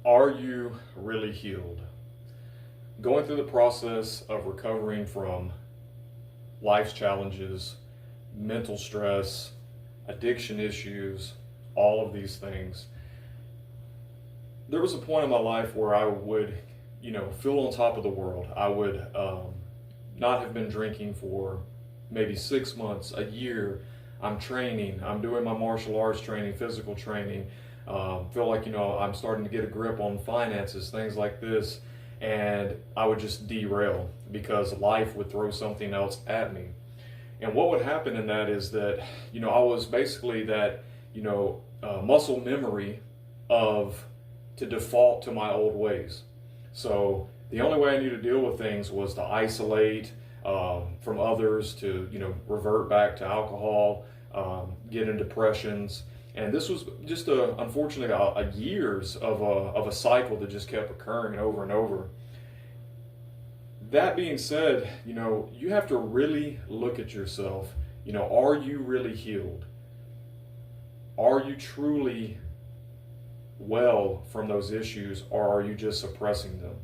Are you really healed? Going through the process of recovering from life's challenges, mental stress, addiction issues, all of these things. There was a point in my life where I would, feel on top of the world. I would not have been drinking for maybe 6 months, a year. I'm training, I'm doing my martial arts training, physical training. Feel like, I'm starting to get a grip on finances, things like this. And I would just derail because life would throw something else at me. And what would happen in that is that, I was basically that, muscle memory of to default to my old ways. So the only way I knew to deal with things was to isolate from others, to, revert back to alcohol, get in depressions. And this was just unfortunately a years of a cycle that just kept occurring over and over. That being said, you have to really look at yourself. Are you really healed? Are you truly well from those issues, or are you just suppressing them?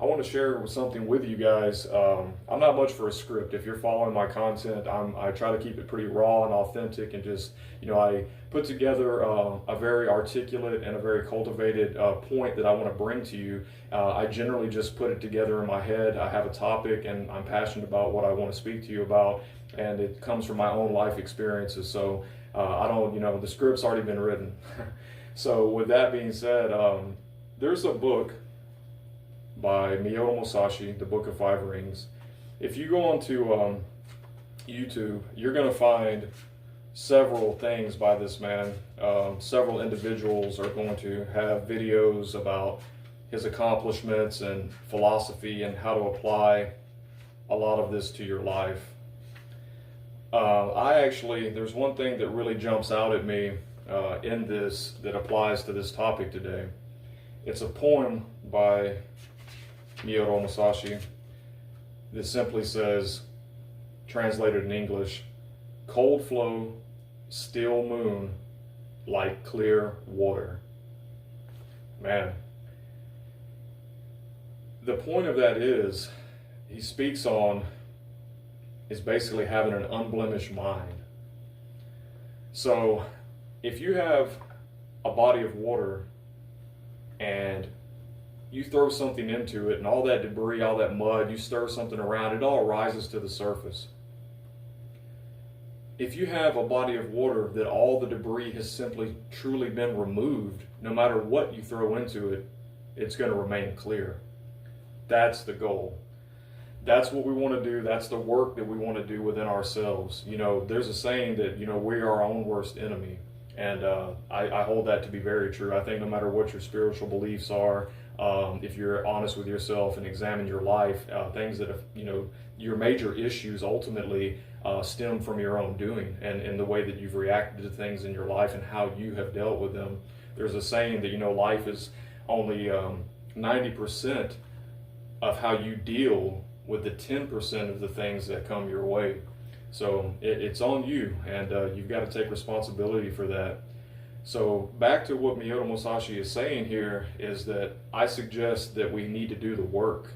I want to share something with you guys. I'm not much for a script. If you're following my content, I try to keep it pretty raw and authentic, and just, I put together a very articulate and a very cultivated point that I want to bring to you. I generally just put it together in my head. I have a topic, and I'm passionate about what I want to speak to you about, and it comes from my own life experiences. So I don't, the script's already been written. So with that being said, there's a book by Miyoto Musashi, The Book of Five Rings. If you go onto YouTube, you're going to find several things by this man. Several individuals are going to have videos about his accomplishments and philosophy and how to apply a lot of this to your life. There's one thing that really jumps out at me in this that applies to this topic today. It's a poem by Miyoto Musashi that simply says, translated in English, cold flow, still moon, like clear water. Man, the point of that is, he speaks on is basically having an unblemished mind. So if you have a body of water and you throw something into it, and all that debris, all that mud, you stir something around, it all rises to the surface. If you have a body of water that all the debris has simply truly been removed, no matter what you throw into it, it's going to remain clear. That's the goal. That's what we want to do. That's the work that we want to do within ourselves. There's a saying that, we are our own worst enemy. And I hold that to be very true. I think no matter what your spiritual beliefs are, if you're honest with yourself and examine your life, things that have, your major issues ultimately stem from your own doing and the way that you've reacted to things in your life and how you have dealt with them. There's a saying that, life is only 90% of how you deal with the 10% of the things that come your way. So it's on you, and you've got to take responsibility for that. So back to what Miyoto Musashi is saying here is that I suggest that we need to do the work,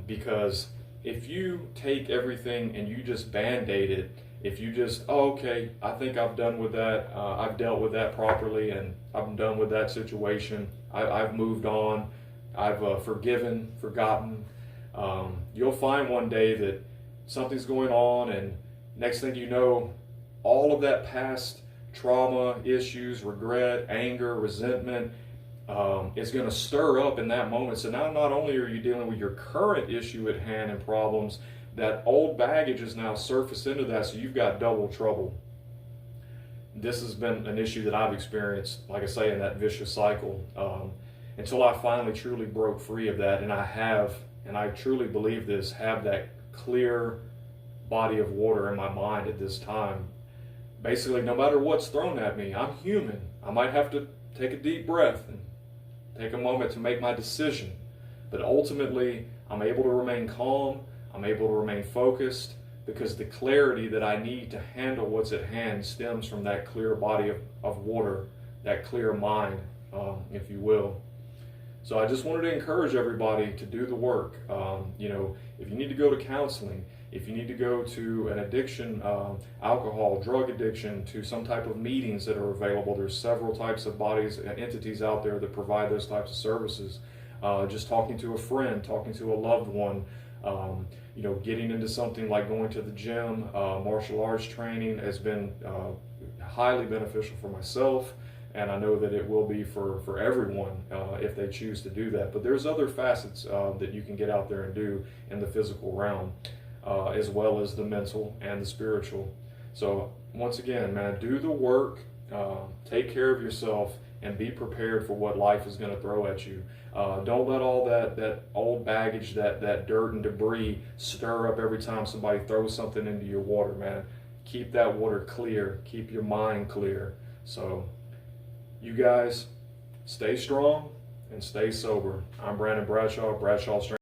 because if you take everything and you just band-aid it, if you just, okay, I think I've done with that, I've dealt with that properly, and I'm done with that situation, I've moved on, I've forgiven, forgotten, you'll find one day that something's going on, and next thing you know, all of that past trauma, issues, regret, anger, resentment is going to stir up in that moment. So now not only are you dealing with your current issue at hand and problems, that old baggage is now surfaced into that, so you've got double trouble. This has been an issue that I've experienced, like I say, in that vicious cycle, until I finally truly broke free of that. And I truly believe this, have that clear body of water in my mind at this time. Basically, no matter what's thrown at me, I'm human. I might have to take a deep breath and take a moment to make my decision. But ultimately, I'm able to remain calm. I'm able to remain focused, because the clarity that I need to handle what's at hand stems from that clear body of water, that clear mind. if you will. So I just wanted to encourage everybody to do the work. If you need to go to counseling, if you need to go to an addiction, alcohol, drug addiction, to some type of meetings that are available, there's several types of bodies and entities out there that provide those types of services. Just talking to a friend, talking to a loved one, getting into something like going to the gym, martial arts training has been highly beneficial for myself. And I know that it will be for everyone if they choose to do that. But there's other facets that you can get out there and do in the physical realm, as well as the mental and the spiritual. So once again, man, do the work, take care of yourself, and be prepared for what life is going to throw at you. Don't let all that old baggage, that dirt and debris stir up every time somebody throws something into your water, man. Keep that water clear. Keep your mind clear. So you guys stay strong and stay sober. I'm Brandon Bradshaw, Bradshaw Strength.